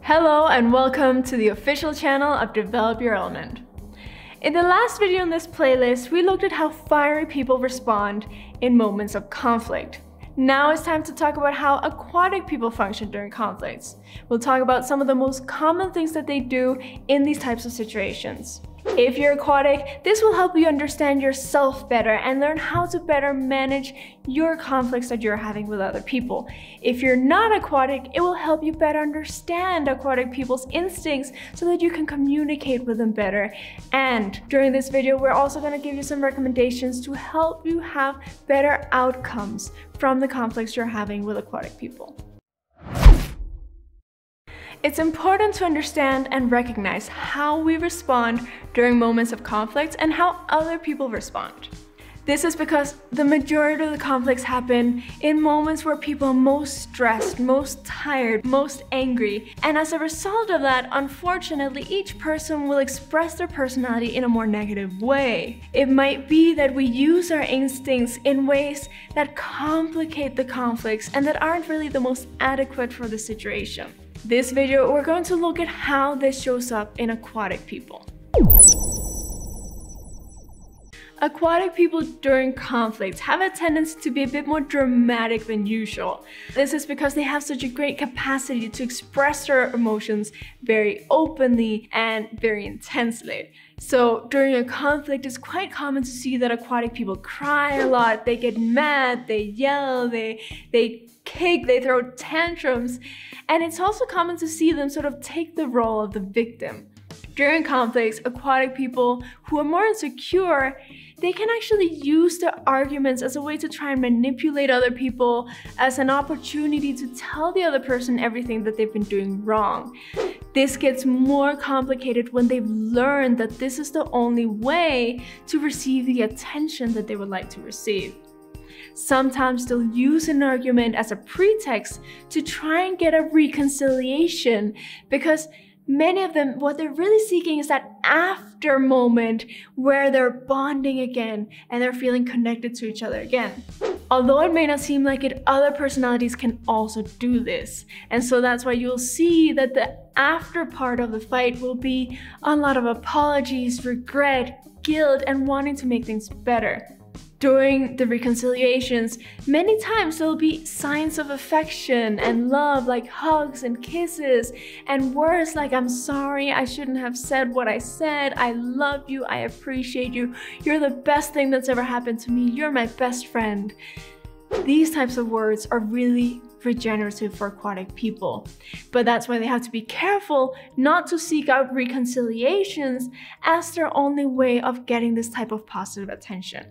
Hello and welcome to the official channel of Develop Your Element. In the last video in this playlist, we looked at how fiery people respond in moments of conflict. Now it's time to talk about how aquatic people function during conflicts. We'll talk about some of the most common things that they do in these types of situations. If you're aquatic, this will help you understand yourself better and learn how to better manage your conflicts that you're having with other people. If you're not aquatic, it will help you better understand aquatic people's instincts so that you can communicate with them better. And during this video, we're also going to give you some recommendations to help you have better outcomes from the conflicts you're having with aquatic people. It's important to understand and recognize how we respond during moments of conflict and how other people respond. This is because the majority of the conflicts happen in moments where people are most stressed, most tired, most angry. And as a result of that, unfortunately, each person will express their personality in a more negative way. It might be that we use our instincts in ways that complicate the conflicts and that aren't really the most adequate for the situation. This video, we're going to look at how this shows up in aquatic people. Aquatic people during conflicts have a tendency to be a bit more dramatic than usual. This is because they have such a great capacity to express their emotions very openly and very intensely. So during a conflict, it's quite common to see that aquatic people cry a lot, they get mad, they yell, they kick, they throw tantrums, and it's also common to see them sort of take the role of the victim. During conflicts, aquatic people who are more insecure, they can actually use their arguments as a way to try and manipulate other people, as an opportunity to tell the other person everything that they've been doing wrong. This gets more complicated when they've learned that this is the only way to receive the attention that they would like to receive. Sometimes they'll use an argument as a pretext to try and get a reconciliation, because many of them, what they're really seeking is that after moment where they're bonding again and they're feeling connected to each other again. Although it may not seem like it, other personalities can also do this. And so that's why you'll see that the after part of the fight will be a lot of apologies, regret, guilt, and wanting to make things better. During the reconciliations, many times there'll be signs of affection and love, like hugs and kisses, and words like "I'm sorry, I shouldn't have said what I said, I love you, I appreciate you, you're the best thing that's ever happened to me, you're my best friend." These types of words are really regenerative for aquatic people, but that's why they have to be careful not to seek out reconciliations as their only way of getting this type of positive attention.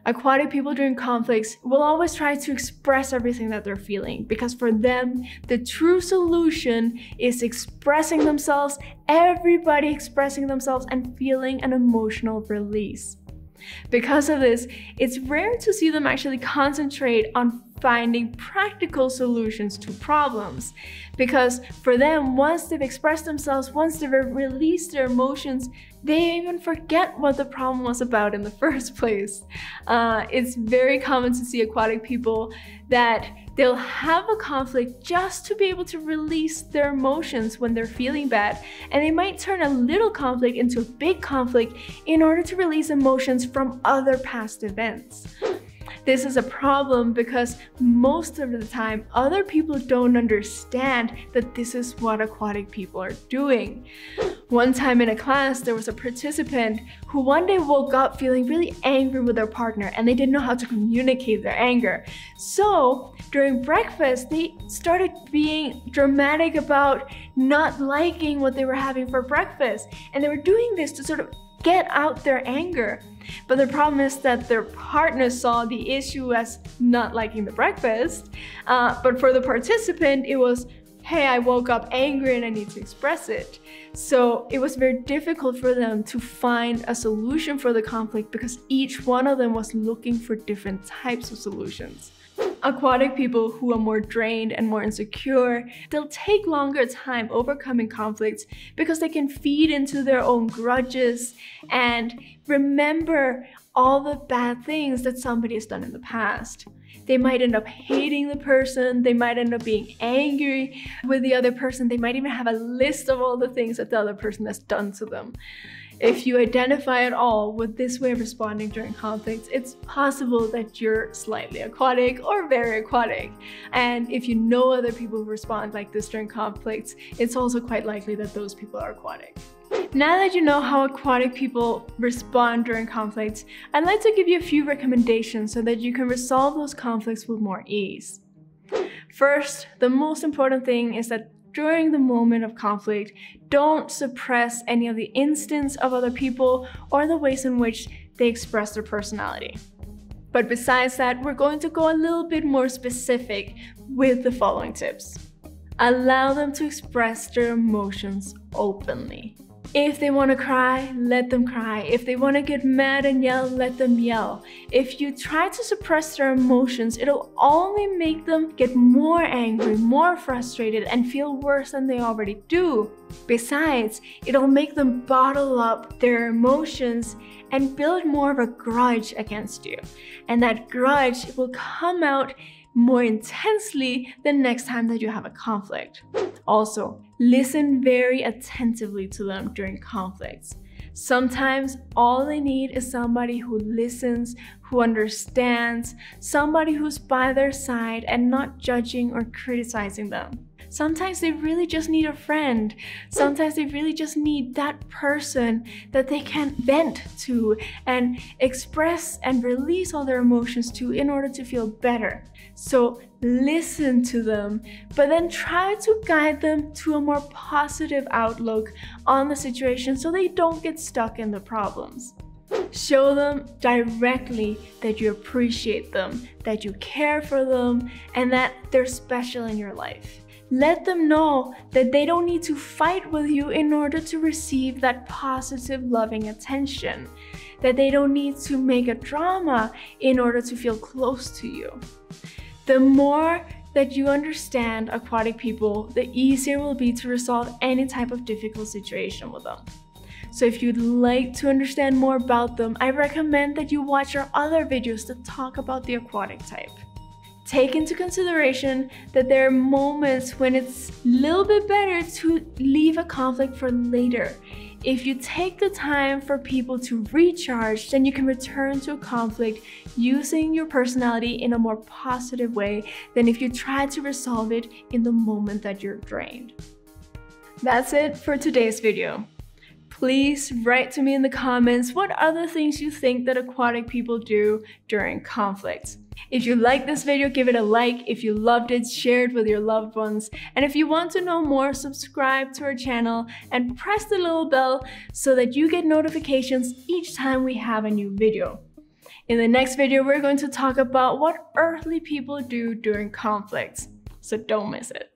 Aquatic people during conflicts will always try to express everything that they're feeling, because for them, the true solution is expressing themselves, everybody expressing themselves and feeling an emotional release. Because of this, it's rare to see them actually concentrate on finding practical solutions to problems, because for them, once they've expressed themselves, once they've released their emotions, they even forget what the problem was about in the first place. It's very common to see aquatic people that they'll have a conflict just to be able to release their emotions when they're feeling bad, and they might turn a little conflict into a big conflict in order to release emotions from other past events. This is a problem because most of the time, other people don't understand that this is what aquatic people are doing. One time in a class, there was a participant who one day woke up feeling really angry with their partner, and they didn't know how to communicate their anger. So during breakfast, they started being dramatic about not liking what they were having for breakfast. And they were doing this to sort of get out their anger. But the problem is that their partner saw the issue as not liking the breakfast. But for the participant, it was, hey, I woke up angry and I need to express it. So it was very difficult for them to find a solution for the conflict, because each one of them was looking for different types of solutions. Aquatic people who are more drained and more insecure, they'll take longer time overcoming conflicts because they can feed into their own grudges and remember all the bad things that somebody has done in the past. They might end up hating the person. They might end up being angry with the other person. They might even have a list of all the things that the other person has done to them. If you identify at all with this way of responding during conflicts, it's possible that you're slightly aquatic or very aquatic. And if you know other people who respond like this during conflicts, it's also quite likely that those people are aquatic. Now that you know how aquatic people respond during conflicts, I'd like to give you a few recommendations so that you can resolve those conflicts with more ease. First, the most important thing is that during the moment of conflict, don't suppress any of the instincts of other people or the ways in which they express their personality. But besides that, we're going to go a little bit more specific with the following tips. Allow them to express their emotions openly. If they want to cry, let them cry. If they want to get mad and yell, let them yell. If you try to suppress their emotions, it'll only make them get more angry, more frustrated, and feel worse than they already do. Besides, it'll make them bottle up their emotions and build more of a grudge against you. And that grudge will come out more intensely the next time that you have a conflict. Also, listen very attentively to them during conflicts. Sometimes all they need is somebody who listens, who understands, somebody who's by their side and not judging or criticizing them. Sometimes they really just need a friend. Sometimes they really just need that person that they can vent to and express and release all their emotions to in order to feel better. So listen to them, but then try to guide them to a more positive outlook on the situation so they don't get stuck in the problems. Show them directly that you appreciate them, that you care for them, and that they're special in your life. Let them know that they don't need to fight with you in order to receive that positive, loving attention. That they don't need to make a drama in order to feel close to you. The more that you understand aquatic people, the easier it will be to resolve any type of difficult situation with them. So if you'd like to understand more about them, I recommend that you watch our other videos that talk about the aquatic type. Take into consideration that there are moments when it's a little bit better to leave a conflict for later. If you take the time for people to recharge, then you can return to a conflict using your personality in a more positive way than if you try to resolve it in the moment that you're drained. That's it for today's video. Please write to me in the comments what other things you think that aquatic people do during conflicts. If you liked this video, give it a like. If you loved it, share it with your loved ones. And if you want to know more, subscribe to our channel and press the little bell so that you get notifications each time we have a new video. In the next video, we're going to talk about what earthly people do during conflicts. So don't miss it.